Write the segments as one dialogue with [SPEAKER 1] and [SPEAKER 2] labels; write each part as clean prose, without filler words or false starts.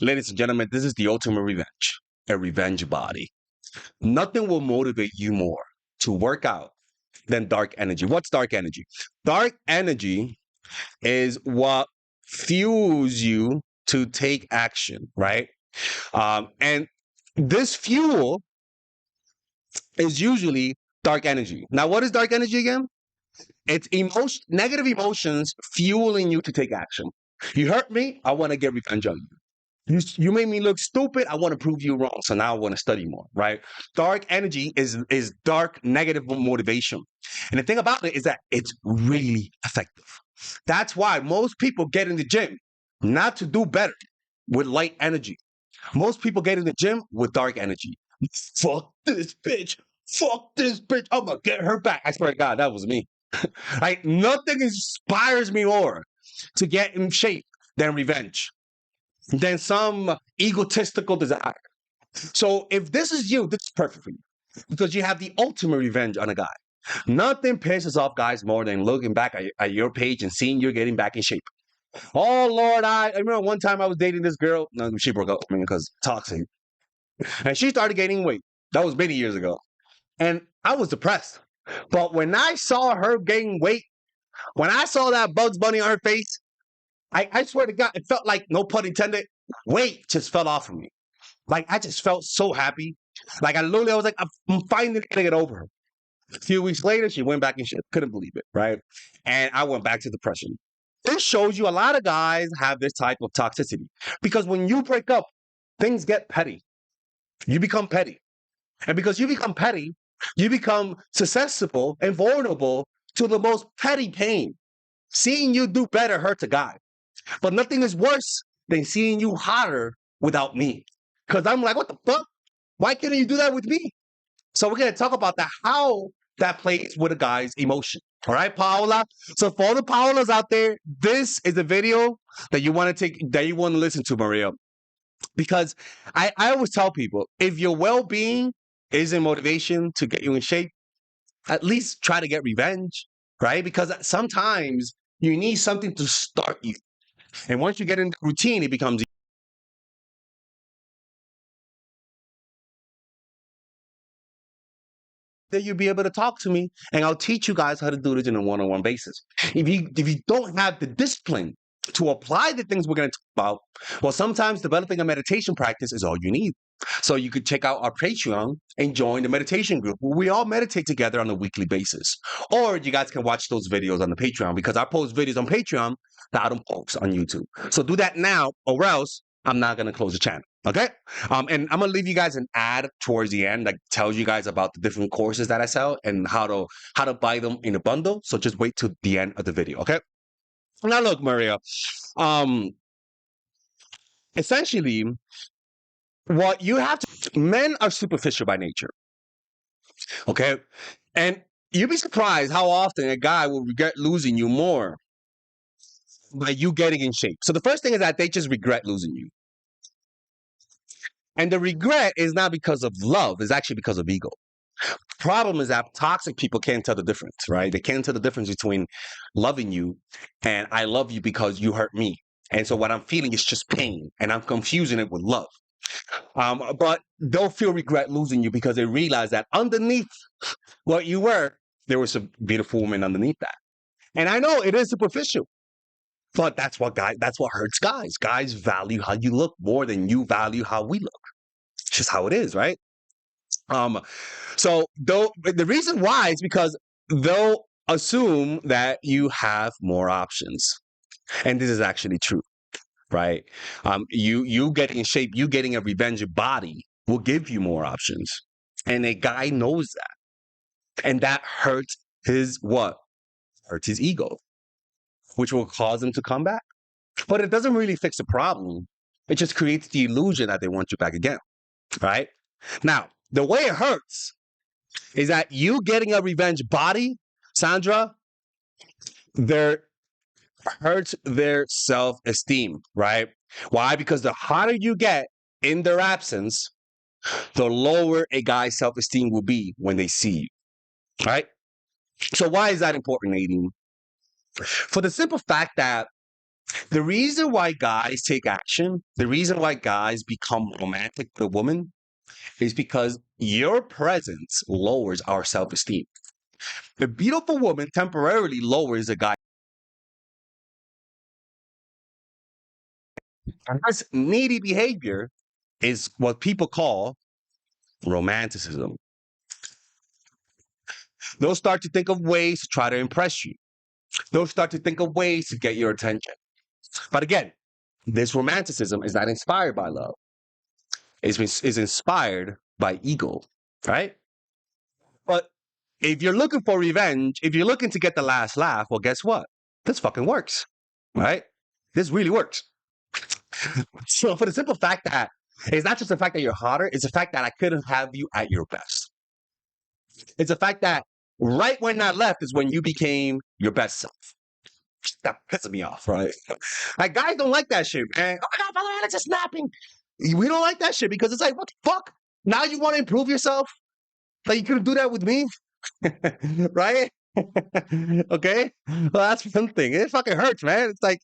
[SPEAKER 1] Ladies and gentlemen, this is the ultimate revenge, a revenge body. Nothing will motivate you more to work out than dark energy. What's dark energy? Dark energy is what fuels you to take action, right? And this fuel is usually dark energy. Now, what is dark energy again? It's negative emotions fueling you to take action. You hurt me, I want to get revenge on you. You made me look stupid. I want to prove you wrong. So now I want to study more, right? Dark energy is dark negative motivation. And the thing about it is that it's really effective. That's why most people get in the gym not to do better with light energy. Most people get in the gym with dark energy. Fuck this bitch. Fuck this bitch. I'm gonna get her back. I swear to God, that was me. Like nothing inspires me more to get in shape than revenge, than some egotistical desire. So if this is you, this is perfect for you because you have the ultimate revenge on a guy. Nothing pisses off guys more than looking back at your page and seeing you're getting back in shape. Oh Lord, I remember one time I was dating this girl. No, she broke up with me because toxic, and she started gaining weight. That was many years ago, and I was depressed. But when I saw her gain weight, when I saw that Bugs Bunny on her face, I swear to God, it felt like, no pun intended, weight just fell off of me. Like, I just felt so happy. Like, I was like, I'm finally gonna get over her. A few weeks later, she went back and shit. Couldn't believe it, right? And I went back to depression. This shows you a lot of guys have this type of toxicity. Because when you break up, things get petty. You become petty. And because you become petty, you become susceptible and vulnerable to the most petty pain. Seeing you do better hurts a guy. But nothing is worse than seeing you hotter without me. Because I'm like, what the fuck? Why can't you do that with me? So we're going to talk about that, how that plays with a guy's emotion. All right, Paola? So for all the Paolas out there, this is the video that you want to listen to, Maria. Because I always tell people, if your well-being isn't motivation to get you in shape, at least try to get revenge, right? Because sometimes you need something to start you. And once you get in the routine, it becomes that you'll be able to talk to me and I'll teach you guys how to do this in a one-on-one basis. If you don't have the discipline to apply the things we're going to talk about, well, sometimes developing a meditation practice is all you need. So you could check out our Patreon and join the meditation group where we all meditate together on a weekly basis. Or you guys can watch those videos on the Patreon because I post videos on Patreon that I don't post on YouTube. So do that now or else I'm not going to close the channel. Okay. And I'm gonna leave you guys an ad towards the end that tells you guys about the different courses that I sell and how to buy them in a bundle. So just wait till the end of the video. Okay. Now look, Maria. Um, essentially, what you have to men are superficial by nature. Okay. And you'd be surprised how often a guy will regret losing you more by you getting in shape. So the first thing is that they just regret losing you. And the regret is not because of love, it's actually because of ego. Problem is that toxic people can't tell the difference, right? They can't tell the difference between loving you and I love you because you hurt me. And so what I'm feeling is just pain and I'm confusing it with love. But they'll feel regret losing you because they realize that underneath what you were, there was a beautiful woman underneath that. And I know it is superficial, but that's what hurts guys. Guys value how you look more than you value how we look. It's just how it is, right? So the reason why is because they'll assume that you have more options. And this is actually true, right? You getting in shape, you getting a revenge body will give you more options. And a guy knows that. And that hurts his what? Hurts his ego, which will cause him to come back. But it doesn't really fix the problem. It just creates the illusion that they want you back again, right? Now, the way it hurts is that you getting a revenge body, Sandra, hurts their self-esteem, right? Why? Because the hotter you get in their absence, the lower a guy's self-esteem will be when they see you, right? So why is that important, Nadine? For the simple fact that The reason why guys take action, the reason why guys become romantic with women is because your presence lowers our self esteem. The beautiful woman temporarily lowers a guy. And this needy behavior is what people call romanticism. They'll start to think of ways to try to impress you. They'll start to think of ways to get your attention. But again, this romanticism is not inspired by love. Is inspired by ego, right? But if you're looking for revenge, if you're looking to get the last laugh, well, guess what? This fucking works, right? This really works. So for the simple fact that it's not just the fact that you're hotter, it's the fact that I couldn't have you at your best. It's the fact that right when I left is when you became your best self. That pisses me off, right? Like guys don't like that shit, man. Oh my god, Father Alex is snapping. We don't like that shit because it's like, what the fuck? Now you want to improve yourself? Like you couldn't do that with me, right? Okay, well that's one thing. It fucking hurts, man. It's like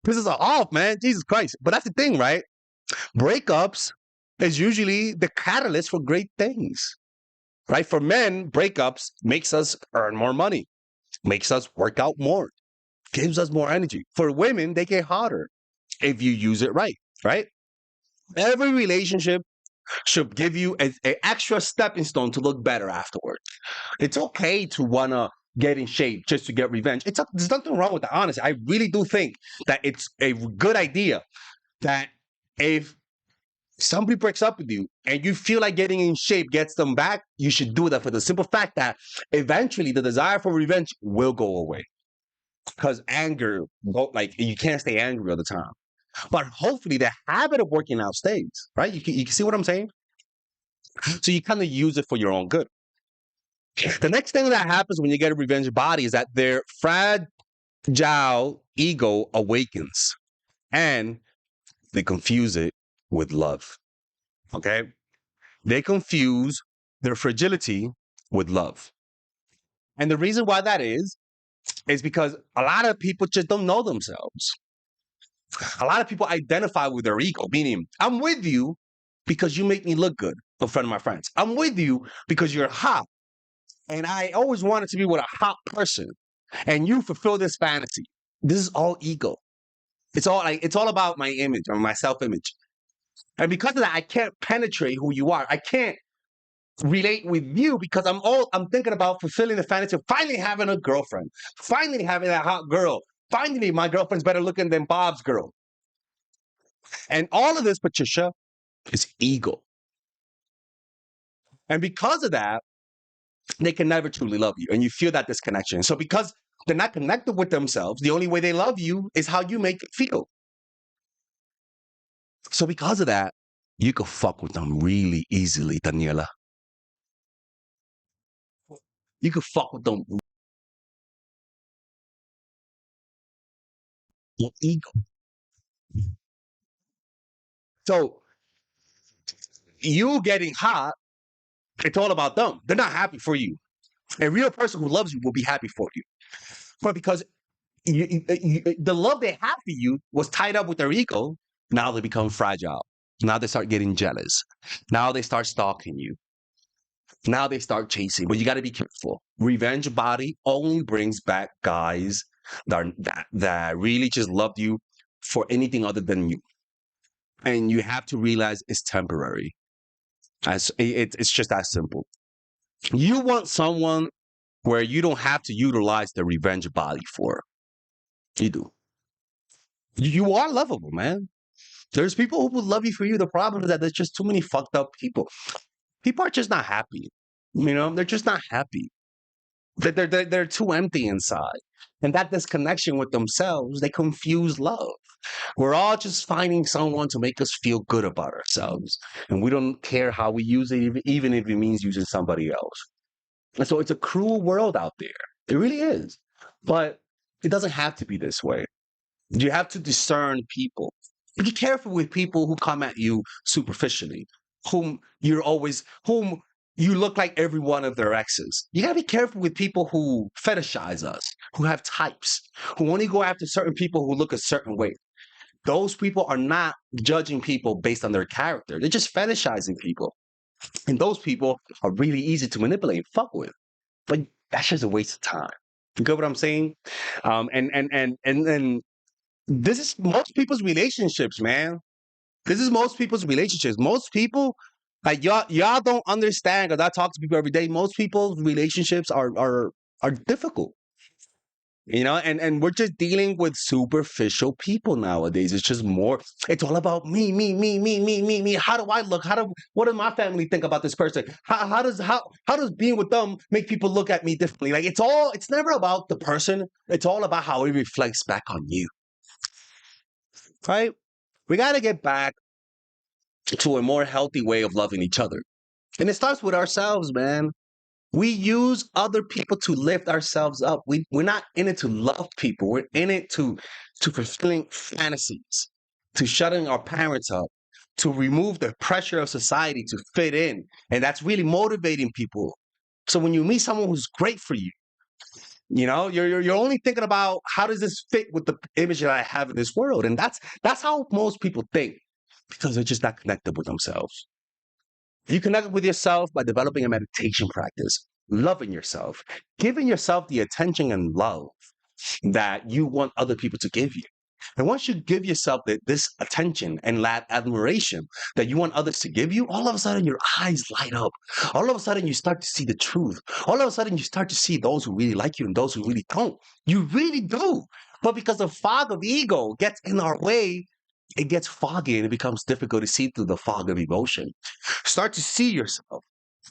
[SPEAKER 1] pisses us off, man. Jesus Christ. But that's the thing, right? Breakups is usually the catalyst for great things, right? For men, breakups makes us earn more money, makes us work out more, gives us more energy. For women, they get hotter if you use it right, right? Every relationship should give you an extra stepping stone to look better afterward. It's okay to want to get in shape just to get revenge. There's nothing wrong with that, honestly. I really do think that it's a good idea that if somebody breaks up with you and you feel like getting in shape gets them back, you should do that for the simple fact that eventually the desire for revenge will go away. Because anger, like you can't stay angry all the time. But hopefully the habit of working out stays, right? You can see what I'm saying? So you kind of use it for your own good. The next thing that happens when you get a revenge body is that their fragile ego awakens and they confuse it with love. Okay? They confuse their fragility with love. And the reason why that is because a lot of people just don't know themselves. A lot of people identify with their ego, meaning, I'm with you because you make me look good in front of my friends. I'm with you because you're hot. And I always wanted to be with a hot person. And you fulfill this fantasy. This is all ego. It's all about my image or my self-image. And because of that, I can't penetrate who you are. I can't relate with you because I'm thinking about fulfilling the fantasy of finally having a girlfriend, finally having a hot girl, finally my girlfriend's better looking than Bob's girl. And all of this, Patricia, is ego. And because of that, they can never truly love you. And you feel that disconnection. So because they're not connected with themselves, the only way they love you is how you make it feel. So because of that, you can fuck with them really easily, Daniela. You can fuck with them with ego. So you getting hot, it's all about them. They're not happy for you. A real person who loves you will be happy for you. But because the love they have for you was tied up with their ego, now they become fragile. Now they start getting jealous. Now they start stalking you. Now they start chasing. But you got to be careful. Revenge body only brings back guys that really just loved you for anything other than you. And you have to realize it's temporary. It's just that simple. You want someone where you don't have to utilize the revenge body for. You do. You are lovable, man. There's people who will love you for you. The problem is that there's just too many fucked up people. People are just not happy. You know, they're just not happy. They're too empty inside. And that disconnection with themselves, they confuse love. We're all just finding someone to make us feel good about ourselves. And we don't care how we use it, even if it means using somebody else. And so it's a cruel world out there. It really is. But it doesn't have to be this way. You have to discern people. Be careful with people who come at you superficially, whom you look like every one of their exes. You gotta be careful with people who fetishize us, who have types, who only go after certain people who look a certain way. Those people are not judging people based on their character. They're just fetishizing people. And those people are really easy to manipulate and fuck with. But that's just a waste of time. You get what I'm saying? And this is most people's relationships, man. This is most people's relationships. Most people, like y'all don't understand because I talk to people every day. Most people's relationships are difficult. And we're just dealing with superficial people nowadays. It's just more, it's all about me, me, me, me, me, me, me. How do I look? What does my family think about this person? How does being with them make people look at me differently? Like it's never about the person. It's all about how it reflects back on you. Right? We got to get back to a more healthy way of loving each other. And it starts with ourselves, man. We use other people to lift ourselves up. We're not in it to love people. We're in it to fulfilling fantasies, to shutting our parents up, to remove the pressure of society to fit in. And that's really motivating people. So when you meet someone who's great for you, you're only thinking about how does this fit with the image that I have in this world. And that's how most people think because they're just not connected with themselves. You connect with yourself by developing a meditation practice, loving yourself, giving yourself the attention and love that you want other people to give you. And once you give yourself this attention and that admiration that you want others to give you, all of a sudden your eyes light up. All of a sudden you start to see the truth. All of a sudden you start to see those who really like you and those who really don't. You really do. But because the fog of ego gets in our way, it gets foggy and it becomes difficult to see through the fog of emotion. Start to see yourself,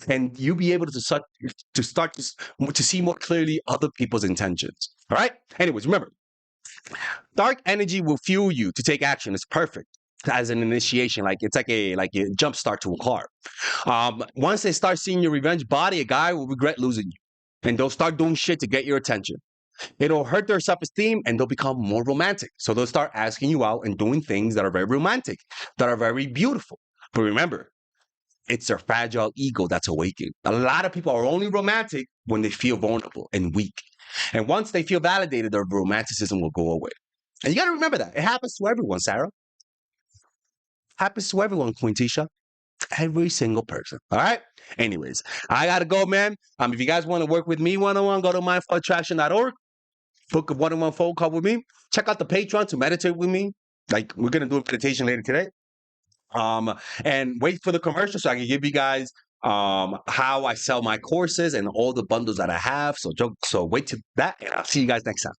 [SPEAKER 1] and you'll be able to see more clearly other people's intentions. All right. Anyways, remember, dark energy will fuel you to take action. It's perfect as an initiation, like it's like a jump start to a car. Once they start seeing your revenge body, a guy will regret losing you, and they'll start doing shit to get your attention. It'll hurt their self-esteem and they'll become more romantic. So they'll start asking you out and doing things that are very romantic, that are very beautiful. But remember, it's their fragile ego that's awakened. A lot of people are only romantic when they feel vulnerable and weak. And once they feel validated, their romanticism will go away. And you got to remember that. It happens to everyone, Sarah. Happens to everyone, Queen Tisha. Every single person. All right? Anyways, I got to go, man. If you guys want to work with me one-on-one, go to mindfulattraction.org. Book a one-on-one phone call with me. Check out the Patreon to meditate with me. Like, we're going to do a meditation later today. And wait for the commercial so I can give you guys how I sell my courses and all the bundles that I have. So wait to that, and I'll see you guys next time.